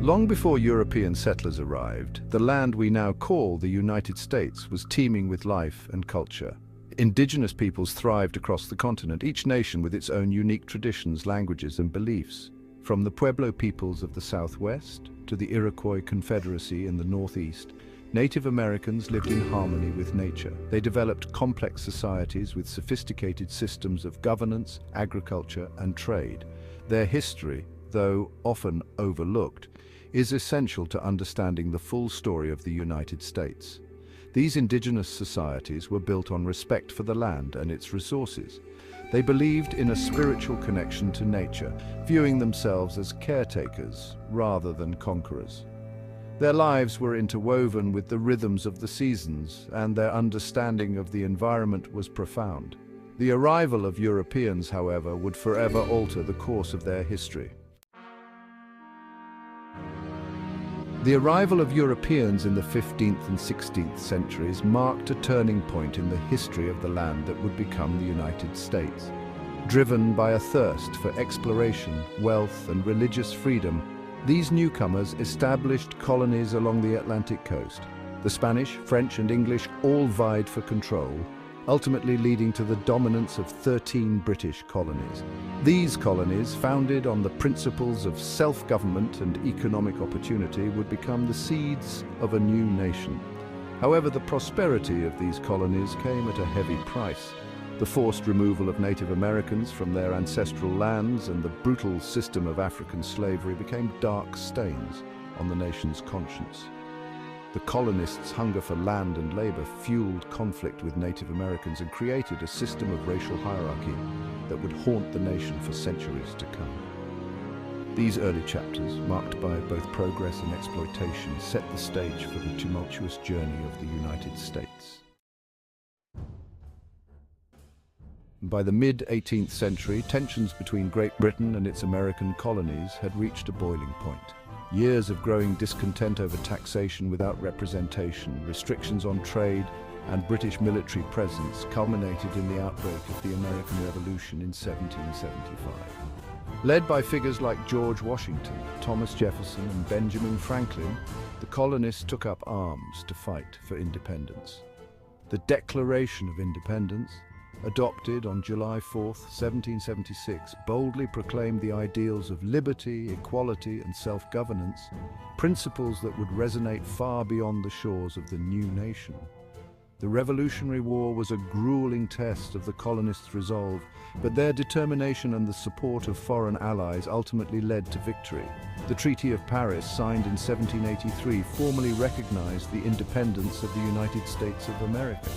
Long before European settlers arrived, the land we now call the United States was teeming with life and culture. Indigenous peoples thrived across the continent, each nation with its own unique traditions, languages, and beliefs. From the Pueblo peoples of the Southwest to the Iroquois Confederacy in the Northeast, Native Americans lived in harmony with nature. They developed complex societies with sophisticated systems of governance, agriculture, and trade. Their history, though often overlooked, is essential to understanding the full story of the United States. These indigenous societies were built on respect for the land and its resources. They believed in a spiritual connection to nature, viewing themselves as caretakers rather than conquerors. Their lives were interwoven with the rhythms of the seasons, and their understanding of the environment was profound. The arrival of Europeans, however, would forever alter the course of their history. The arrival of Europeans in the 15th and 16th centuries marked a turning point in the history of the land that would become the United States. Driven by a thirst for exploration, wealth, and religious freedom, these newcomers established colonies along the Atlantic coast. The Spanish, French, and English all vied for control, ultimately leading to the dominance of 13 British colonies. These colonies, founded on the principles of self-government and economic opportunity, would become the seeds of a new nation. However, the prosperity of these colonies came at a heavy price. The forced removal of Native Americans from their ancestral lands and the brutal system of African slavery became dark stains on the nation's conscience. The colonists' hunger for land and labor fueled conflict with Native Americans and created a system of racial hierarchy that would haunt the nation for centuries to come. These early chapters, marked by both progress and exploitation, set the stage for the tumultuous journey of the United States. By the mid-18th century, tensions between Great Britain and its American colonies had reached a boiling point. Years of growing discontent over taxation without representation, restrictions on trade, and British military presence culminated in the outbreak of the American Revolution in 1775. Led by figures like George Washington, Thomas Jefferson, and Benjamin Franklin, the colonists took up arms to fight for independence. The Declaration of Independence, adopted on July 4, 1776, boldly proclaimed the ideals of liberty, equality, and self-governance, principles that would resonate far beyond the shores of the new nation. The Revolutionary War was a grueling test of the colonists' resolve, but their determination and the support of foreign allies ultimately led to victory. The Treaty of Paris, signed in 1783, formally recognized the independence of the United States of America.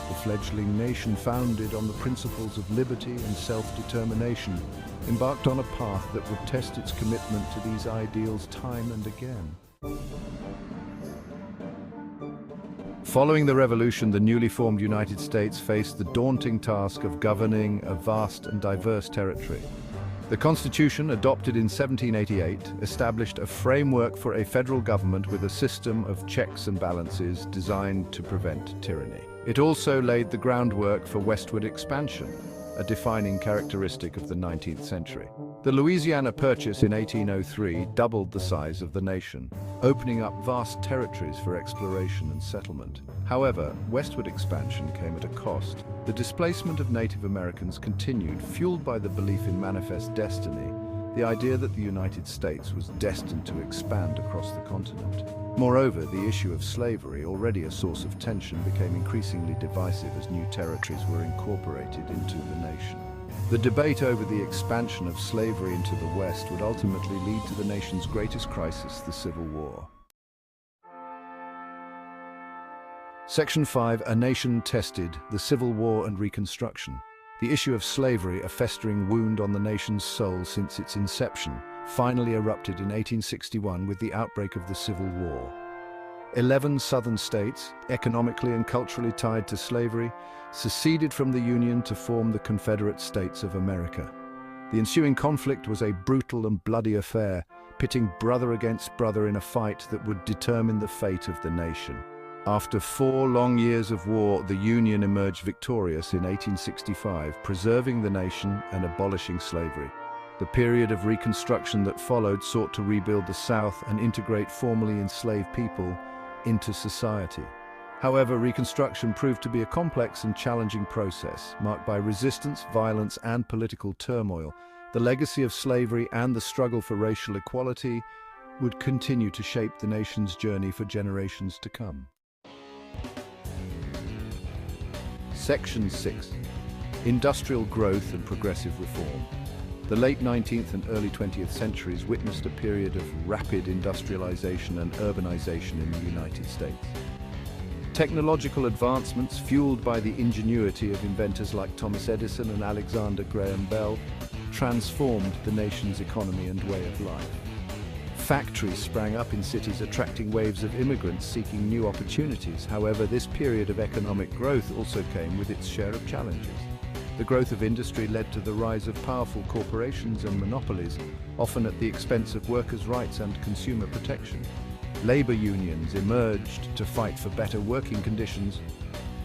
The fledgling nation, founded on the principles of liberty and self-determination, embarked on a path that would test its commitment to these ideals time and again. Following the revolution, the newly formed United States faced the daunting task of governing a vast and diverse territory. The Constitution, adopted in 1788, established a framework for a federal government with a system of checks and balances designed to prevent tyranny. It also laid the groundwork for westward expansion, a defining characteristic of the 19th century. The Louisiana Purchase in 1803 doubled the size of the nation, opening up vast territories for exploration and settlement. However, westward expansion came at a cost. The displacement of Native Americans continued, fueled by the belief in manifest destiny, the idea that the United States was destined to expand across the continent. Moreover, the issue of slavery, already a source of tension, became increasingly divisive as new territories were incorporated into the nation. The debate over the expansion of slavery into the West would ultimately lead to the nation's greatest crisis, the Civil War. Section 5, A Nation Tested, the Civil War and Reconstruction. The issue of slavery, a festering wound on the nation's soul since its inception, finally erupted in 1861 with the outbreak of the Civil War. 11 southern states, economically and culturally tied to slavery, seceded from the Union to form the Confederate States of America. The ensuing conflict was a brutal and bloody affair, pitting brother against brother in a fight that would determine the fate of the nation. After 4 long years of war, the Union emerged victorious in 1865, preserving the nation and abolishing slavery. The period of Reconstruction that followed sought to rebuild the South and integrate formerly enslaved people into society. However, Reconstruction proved to be a complex and challenging process, marked by resistance, violence, and political turmoil. The legacy of slavery and the struggle for racial equality would continue to shape the nation's journey for generations to come. Section 6. Industrial growth and progressive reform. The late 19th and early 20th centuries witnessed a period of rapid industrialization and urbanization in the United States. Technological advancements, fueled by the ingenuity of inventors like Thomas Edison and Alexander Graham Bell, transformed the nation's economy and way of life. Factories sprang up in cities, attracting waves of immigrants seeking new opportunities. However, this period of economic growth also came with its share of challenges. The growth of industry led to the rise of powerful corporations and monopolies, often at the expense of workers' rights and consumer protection. Labor unions emerged to fight for better working conditions,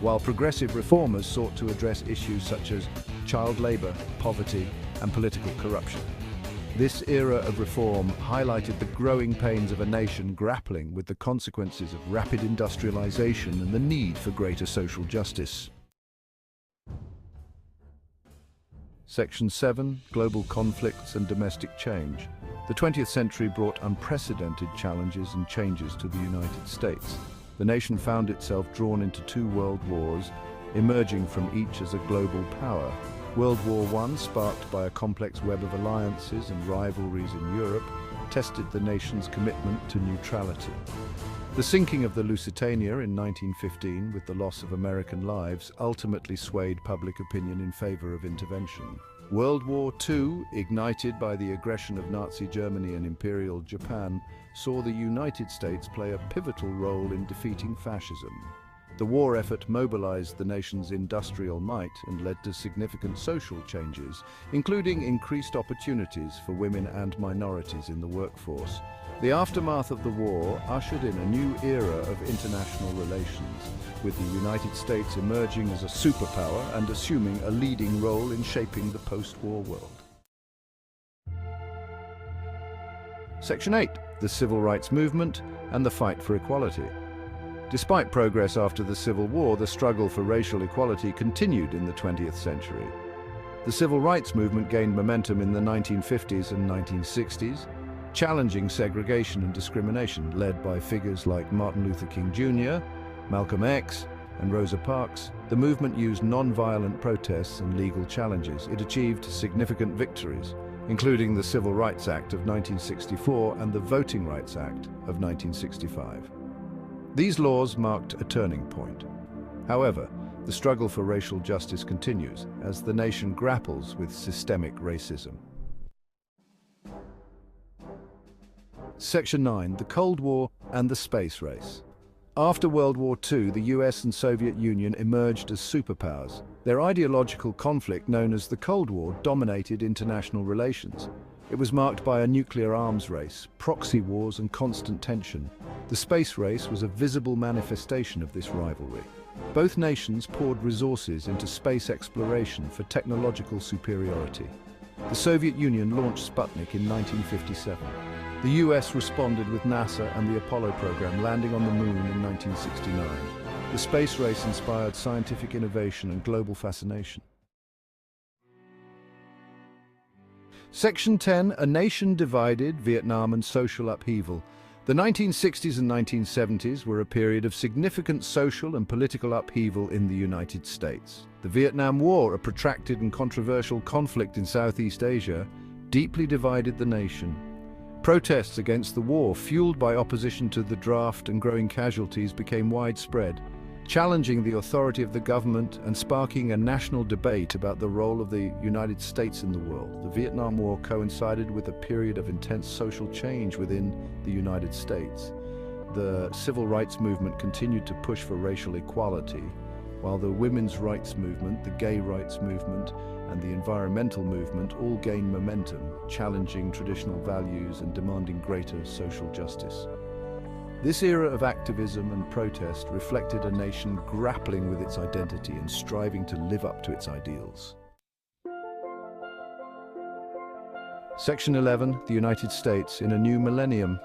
while progressive reformers sought to address issues such as child labor, poverty, and political corruption. This era of reform highlighted the growing pains of a nation grappling with the consequences of rapid industrialization and the need for greater social justice. Section 7. Global conflicts and domestic change. The 20th century brought unprecedented challenges and changes to the United States. The nation found itself drawn into two world wars, emerging from each as a global power. World War I, sparked by a complex web of alliances and rivalries in Europe, tested the nation's commitment to neutrality. The sinking of the Lusitania in 1915, with the loss of American lives, ultimately swayed public opinion in favor of intervention. World War II, ignited by the aggression of Nazi Germany and Imperial Japan, saw the United States play a pivotal role in defeating fascism. The war effort mobilized the nation's industrial might and led to significant social changes, including increased opportunities for women and minorities in the workforce. The aftermath of the war ushered in a new era of international relations, with the United States emerging as a superpower and assuming a leading role in shaping the post-war world. Section 8. The Civil Rights Movement and the Fight for Equality. Despite progress after the Civil War, the struggle for racial equality continued in the 20th century. The Civil Rights Movement gained momentum in the 1950s and 1960s, challenging segregation and discrimination, led by figures like Martin Luther King Jr., Malcolm X, and Rosa Parks. The movement used non-violent protests and legal challenges. It achieved significant victories, including the Civil Rights Act of 1964 and the Voting Rights Act of 1965. These laws marked a turning point. However, the struggle for racial justice continues as the nation grapples with systemic racism. Section 9. The Cold War and the Space Race. After World War II, the US and Soviet Union emerged as superpowers. Their ideological conflict, known as the Cold War, dominated international relations. It was marked by a nuclear arms race, proxy wars, and constant tension. The space race was a visible manifestation of this rivalry. Both nations poured resources into space exploration for technological superiority. The Soviet Union launched Sputnik in 1957. The US responded with NASA and the Apollo program, landing on the moon in 1969. The space race inspired scientific innovation and global fascination. Section 10. A Nation Divided, Vietnam and Social Upheaval. The 1960s and 1970s were a period of significant social and political upheaval in the United States. The Vietnam War, a protracted and controversial conflict in Southeast Asia, deeply divided the nation. Protests against the war, fueled by opposition to the draft and growing casualties, became widespread, challenging the authority of the government and sparking a national debate about the role of the United States in the world. The Vietnam War coincided with a period of intense social change within the United States. The civil rights movement continued to push for racial equality, while the women's rights movement, the gay rights movement, and the environmental movement all gained momentum, challenging traditional values and demanding greater social justice. This era of activism and protest reflected a nation grappling with its identity and striving to live up to its ideals. Section 11, the United States in a new millennium.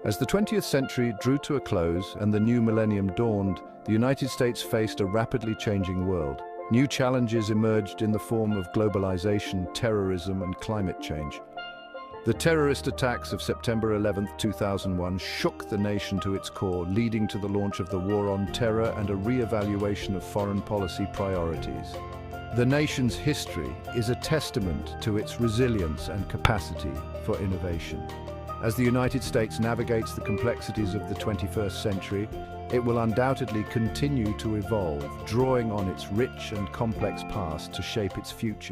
As the 20th century drew to a close and the new millennium dawned, the United States faced a rapidly changing world. New challenges emerged in the form of globalization, terrorism, and climate change. The terrorist attacks of September 11, 2001 shook the nation to its core, leading to the launch of the War on Terror and a re-evaluation of foreign policy priorities. The nation's history is a testament to its resilience and capacity for innovation. As the United States navigates the complexities of the 21st century, it will undoubtedly continue to evolve, drawing on its rich and complex past to shape its future.